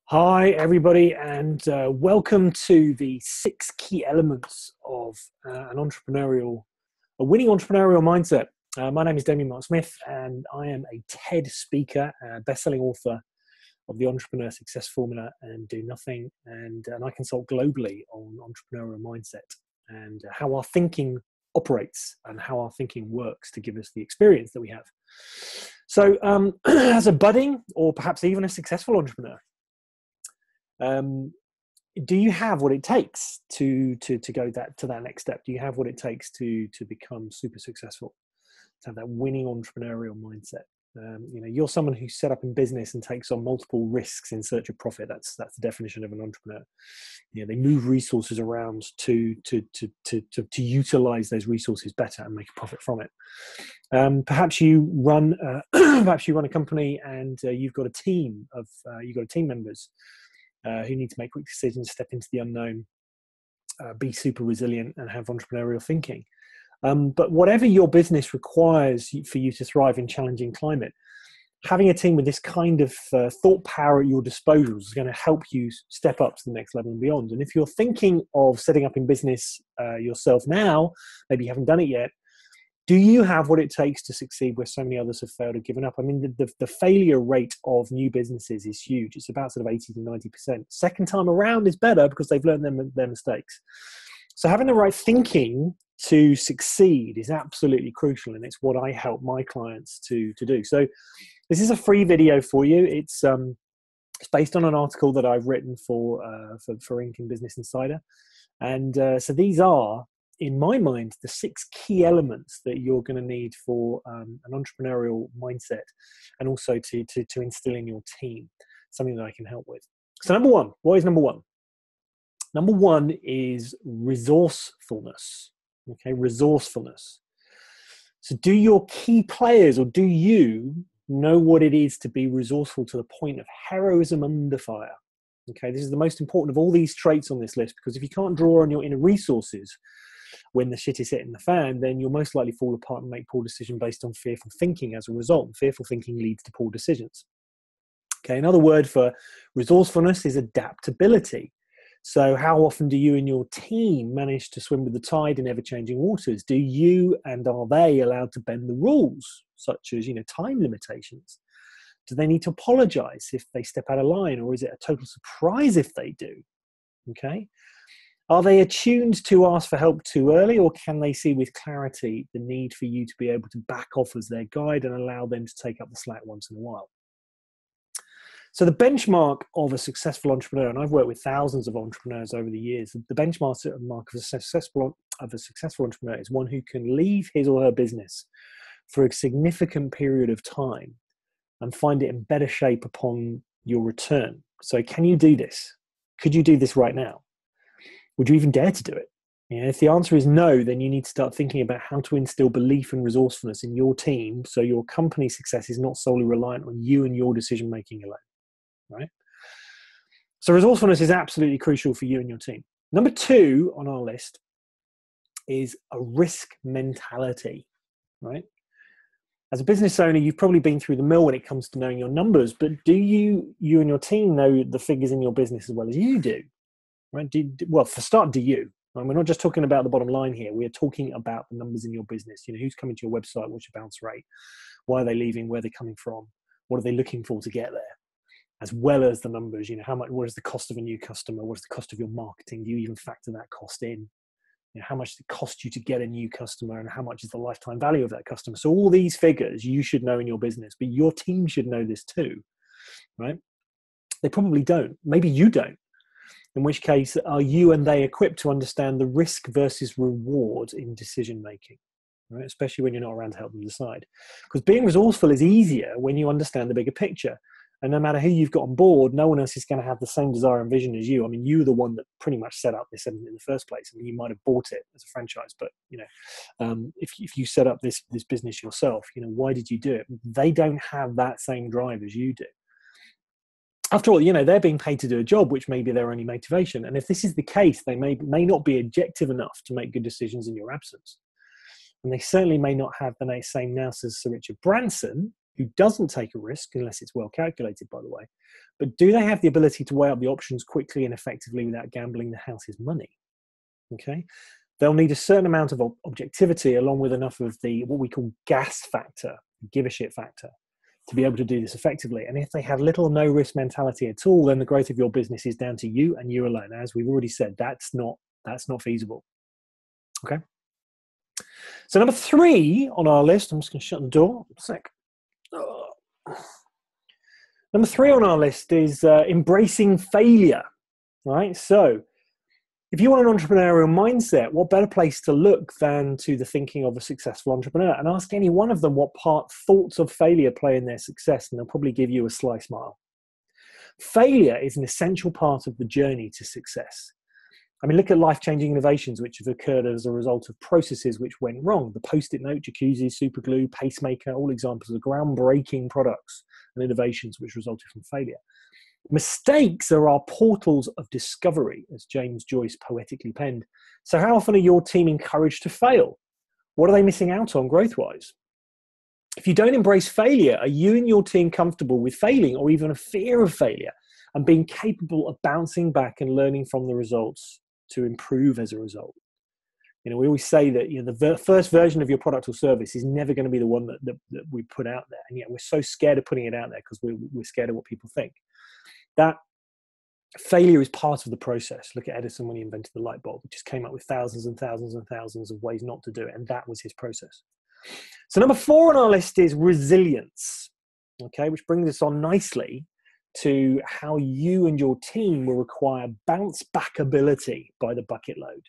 Hi, everybody, and welcome to the 6 key elements of a winning entrepreneurial mindset. My name is Damian Smyth, and I am a TED speaker, best-selling author of the Entrepreneur Success Formula and Do Nothing, and I consult globally on entrepreneurial mindset and how our thinking operates and how our thinking works to give us the experience that we have. So, as a budding or perhaps even a successful entrepreneur, do you have what it takes to go to that next step? Do you have what it takes to become super successful, to have that winning entrepreneurial mindset? You're someone who's set up in business and takes on multiple risks in search of profit. That's the definition of an entrepreneur. They move resources around to utilize those resources better and make a profit from it. Perhaps you run a company and you've got a team members who need to make quick decisions, step into the unknown, be super resilient, and have entrepreneurial thinking. But whatever your business requires for you to thrive in challenging climate, having a team with this kind of thought power at your disposal is going to help you step up to the next level and beyond. And if you're thinking of setting up in business yourself now, maybe you haven't done it yet, do you have what it takes to succeed where so many others have failed or given up? I mean, the failure rate of new businesses is huge. It's about sort of 80 to 90%. Second time around is better because they've learned their mistakes. So having the right thinking to succeed is absolutely crucial, and it's what I help my clients to do. So this is a free video for you. It's based on an article that I've written for Inc. and Business Insider. And so these are, in my mind, the 6 key elements that you're going to need for an entrepreneurial mindset, and also to instill in your team, something that I can help with. So number one, what is number one? Number one is resourcefulness. Okay, resourcefulness. So do your key players, or do you know what it is to be resourceful to the point of heroism under fire? Okay, this is the most important of all these traits on this list, because if you can't draw on your inner resources when the shit is hitting the fan, then you'll most likely fall apart and make poor decisions based on fearful thinking as a result. And fearful thinking leads to poor decisions. Okay, another word for resourcefulness is adaptability. So how often do you and your team manage to swim with the tide in ever-changing waters? Do you and are they allowed to bend the rules, such as, time limitations? Do they need to apologize if they step out of line, or is it a total surprise if they do? Okay. Are they attuned to ask for help too early, or can they see with clarity the need for you to be able to back off as their guide and allow them to take up the slack once in a while? So the benchmark of a successful entrepreneur, and I've worked with thousands of entrepreneurs over the years, the benchmark of a successful entrepreneur is one who can leave his or her business for a significant period of time and find it in better shape upon your return. So can you do this? Could you do this right now? Would you even dare to do it? If the answer is no, then you need to start thinking about how to instill belief and resourcefulness in your team so your company's success is not solely reliant on you and your decision-making alone, right? So resourcefulness is absolutely crucial for you and your team. Number 2 on our list is a risk mentality, right? As a business owner, you've probably been through the mill when it comes to knowing your numbers, but do you and your team know the figures in your business as well as you do? Right? Well, for start, do you? And we're not just talking about the bottom line here. We are talking about the numbers in your business. Who's coming to your website? What's your bounce rate? Why are they leaving? Where are they coming from? What are they looking for to get there? As well as the numbers, what is the cost of a new customer? What is the cost of your marketing? Do you even factor that cost in? How much does it cost you to get a new customer, and how much is the lifetime value of that customer? So all these figures you should know in your business, but your team should know this too, right? They probably don't. Maybe you don't. In which case, are you and they equipped to understand the risk versus reward in decision making, right? Especially when you're not around to help them decide. Because being resourceful is easier when you understand the bigger picture. And no matter who you've got on board, no one else is going to have the same desire and vision as you. I mean, you were the one that pretty much set up this in the first place. I mean, you might have bought it as a franchise, but if you set up this business yourself, why did you do it? They don't have that same drive as you do. After all, they're being paid to do a job, which may be their only motivation. And if this is the case, they may not be objective enough to make good decisions in your absence. And they certainly may not have the same nous as Sir Richard Branson, who doesn't take a risk, unless it's well calculated, by the way, but do they have the ability to weigh up the options quickly and effectively without gambling the house's money? Okay. They'll need a certain amount of objectivity along with enough of the, what we call gas factor, give a shit factor, to be able to do this effectively. And if they have little or no risk mentality at all, then the growth of your business is down to you and you alone. As we've already said, that's not feasible. Okay. So number 3 on our list, I'm just going to shut the door a sec. Number 3 on our list is embracing failure, right? So if you want an entrepreneurial mindset, what better place to look than to the thinking of a successful entrepreneur and ask any one of them what part thoughts of failure play in their success, and they'll probably give you a sly smile. Failure is an essential part of the journey to success. I mean, look at life-changing innovations which have occurred as a result of processes which went wrong. The Post-it note, jacuzzi, super glue, pacemaker, all examples of groundbreaking products and innovations which resulted from failure. Mistakes are our portals of discovery, as James Joyce poetically penned. So how often are your team encouraged to fail? What are they missing out on growth-wise? If you don't embrace failure, are you and your team comfortable with failing or even a fear of failure and being capable of bouncing back and learning from the results to improve as a result? You know, we always say that, you know, the first version of your product or service is never going to be the one that we put out there. And yet we're so scared of putting it out there because we're scared of what people think. That failure is part of the process. Look at Edison when he invented the light bulb. He just came up with thousands and thousands and thousands of ways not to do it. And that was his process. So number 4 on our list is resilience, okay, which brings us on nicely to how you and your team will require bounce back ability by the bucket load.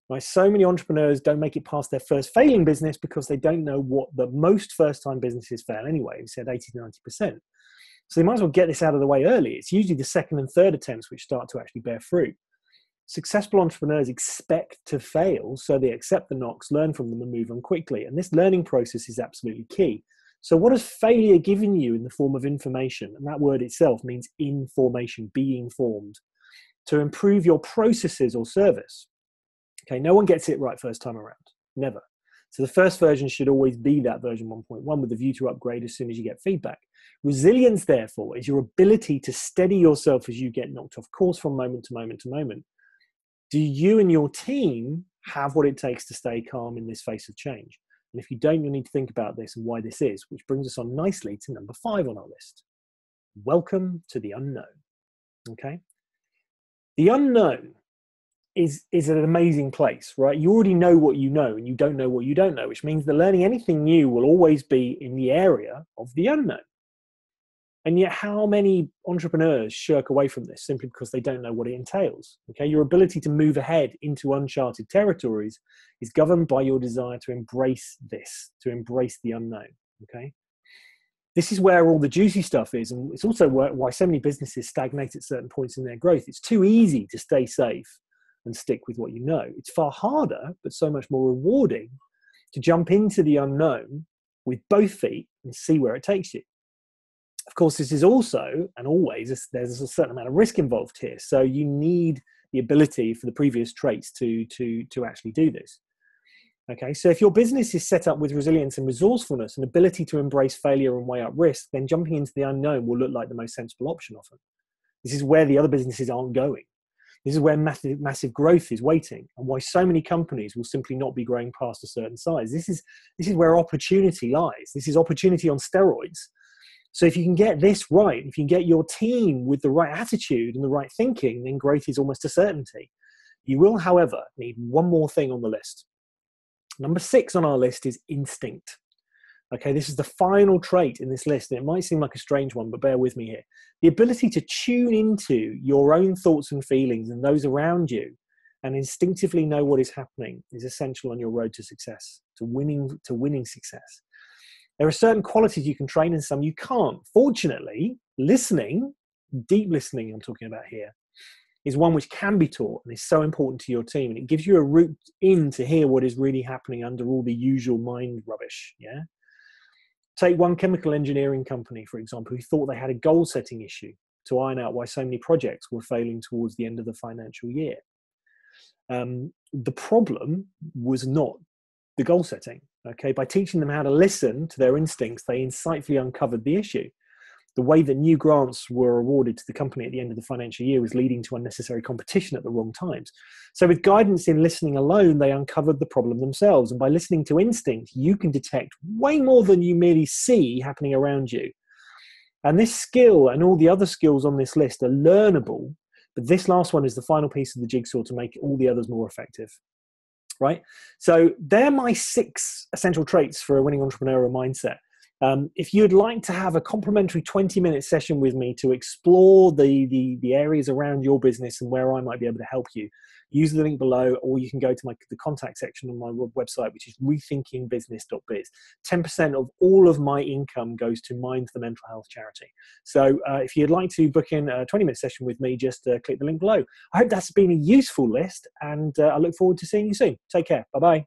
Right? So many entrepreneurs don't make it past their first failing business because they don't know what the most first-time businesses fail anyway. We said 80 to 90%. So they might as well get this out of the way early. It's usually the second and third attempts which start to actually bear fruit. Successful entrepreneurs expect to fail, so they accept the knocks, learn from them, and move on quickly. And this learning process is absolutely key. So what has failure given you in the form of information? And that word itself means information, be informed, to improve your processes or service. Okay, no one gets it right first time around, never. So the first version should always be that version 1.1 with a view to upgrade as soon as you get feedback. Resilience, therefore, is your ability to steady yourself as you get knocked off course from moment to moment to moment. Do you and your team have what it takes to stay calm in this face of change? And if you don't, you'll need to think about this and why this is, which brings us on nicely to number 5 on our list. Welcome to the unknown. Okay? The unknown is an amazing place, right? You already know what you know and you don't know what you don't know, which means that learning anything new will always be in the area of the unknown. And yet how many entrepreneurs shirk away from this simply because they don't know what it entails? Okay, your ability to move ahead into uncharted territories is governed by your desire to embrace this, to embrace the unknown. Okay, this is where all the juicy stuff is, and it's also why so many businesses stagnate at certain points in their growth. It's too easy to stay safe and stick with what you know. It's far harder, but so much more rewarding to jump into the unknown with both feet and see where it takes you. Of course, this is also, and always, there's a certain amount of risk involved here. So you need the ability for the previous traits to actually do this. Okay, so if your business is set up with resilience and resourcefulness and ability to embrace failure and weigh up risk, then jumping into the unknown will look like the most sensible option often. This is where the other businesses aren't going. This is where massive growth is waiting, and why so many companies will simply not be growing past a certain size. This is where opportunity lies. This is opportunity on steroids. So if you can get this right, if you can get your team with the right attitude and the right thinking, then growth is almost a certainty. You will, however, need one more thing on the list. Number 6 on our list is instinct. Okay, this is the final trait in this list, and it might seem like a strange one, but bear with me here. The ability to tune into your own thoughts and feelings and those around you and instinctively know what is happening is essential on your road to success, to winning success. There are certain qualities you can train and some you can't. Fortunately, listening, deep listening I'm talking about here, is one which can be taught and is so important to your team. And it gives you a route in to hear what is really happening under all the usual mind rubbish. Yeah. Take one chemical engineering company, for example, who thought they had a goal setting issue to iron out why so many projects were failing towards the end of the financial year. The problem was not the goal setting. Okay, by teaching them how to listen to their instincts, they insightfully uncovered the issue. The way that new grants were awarded to the company at the end of the financial year was leading to unnecessary competition at the wrong times. So with guidance in listening alone, they uncovered the problem themselves. And by listening to instinct, you can detect way more than you merely see happening around you. And this skill and all the other skills on this list are learnable, but this last one is the final piece of the jigsaw to make all the others more effective. Right? So they're my 6 essential traits for a winning entrepreneurial mindset. If you'd like to have a complimentary 20-minute session with me to explore the areas around your business and where I might be able to help you, use the link below, or you can go to the contact section on my website, which is rethinkingbusiness.biz. 10% of all of my income goes to Mind the Mental Health charity. So if you'd like to book in a 20-minute session with me, just click the link below. I hope that's been a useful list, and I look forward to seeing you soon. Take care. Bye-bye.